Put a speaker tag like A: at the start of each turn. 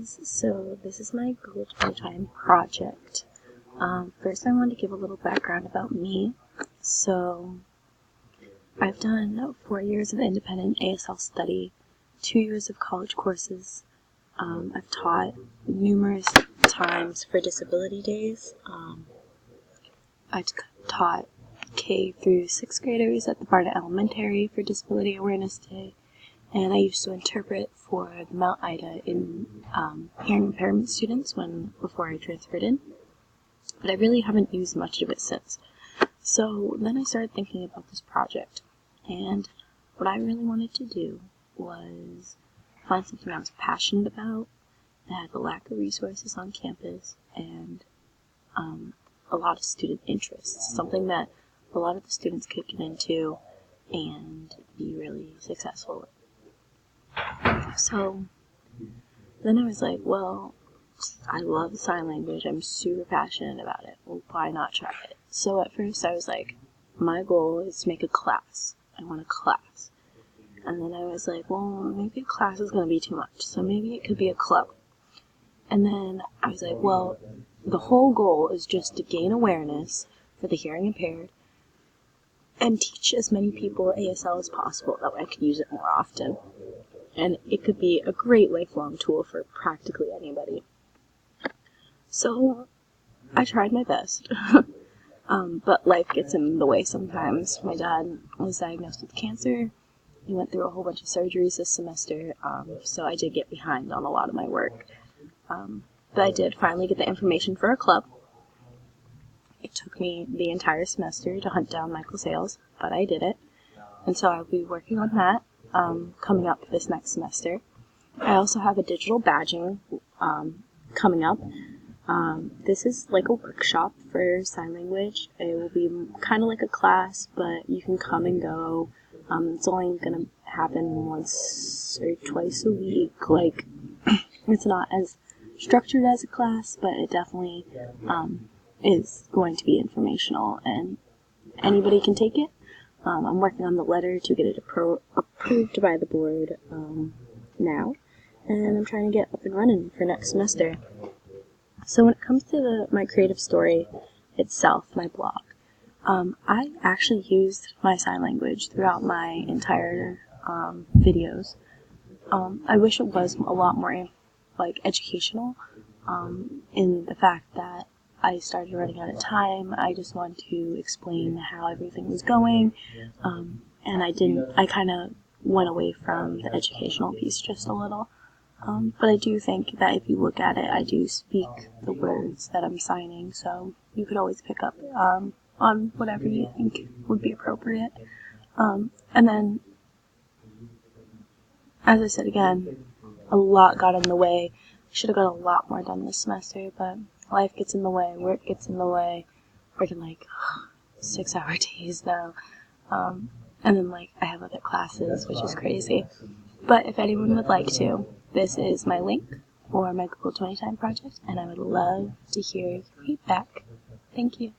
A: guys, so this is my Google Time project. First I want to give a little background about me. So I've done 4 years of independent ASL study, 2 years of college courses. I've taught numerous times for disability days. I've taught K through 6th graders at the Barnett Elementary for Disability Awareness Day. And I used to interpret for the Mount Ida in hearing impairment students before I transferred in, but I really haven't used much of it since. So then I started thinking about this project, and what I really wanted to do was find something I was passionate about that had a lack of resources on campus and a lot of student interest, something that a lot of the students could get into and be really successful with. So then I was like, well, I love sign language. I'm super passionate about it. Well, why not try it? So at first I was like, my goal is to make a class. I want a class. And then I was like, well, maybe a class is going to be too much. So maybe it could be a club. And then I was like, well, the whole goal is just to gain awareness for the hearing impaired and teach as many people ASL as possible. That way I could use it more often. And it could be a great lifelong tool for practically anybody. So I tried my best, but life gets in the way sometimes. My dad was diagnosed with cancer. He went through a whole bunch of surgeries this semester, so I did get behind on a lot of my work. But I did finally get the information for a club. It took me the entire semester to hunt down Michael Sales, but I did it. And so I'll be working on that coming up this next semester. I also have a digital badging coming up. This is like a workshop for sign language. It will be kind of like a class, but you can come and go. It's only going to happen once or twice a week. Like, it's not as structured as a class, but it definitely is going to be informational, and anybody can take it. I'm working on the letter to get it approved by the board now, and I'm trying to get up and running for next semester. So when it comes to my creative story itself, my blog, I actually used my sign language throughout my entire videos. I wish it was a lot more educational in the fact that I started running out of time. I just wanted to explain how everything was going, and I kind of went away from the educational piece just a little. But I do think that if you look at it, I do speak the words that I'm signing, so you could always pick up on whatever you think would be appropriate. And then, as I said again, a lot got in the way. I should have got a lot more done this semester, but life gets in the way, work gets in the way, working 6-hour days now, and then I have other classes, which is crazy. But if anyone would like to, this is my link for my Google 20 Time project, and I would love to hear your feedback. Thank you.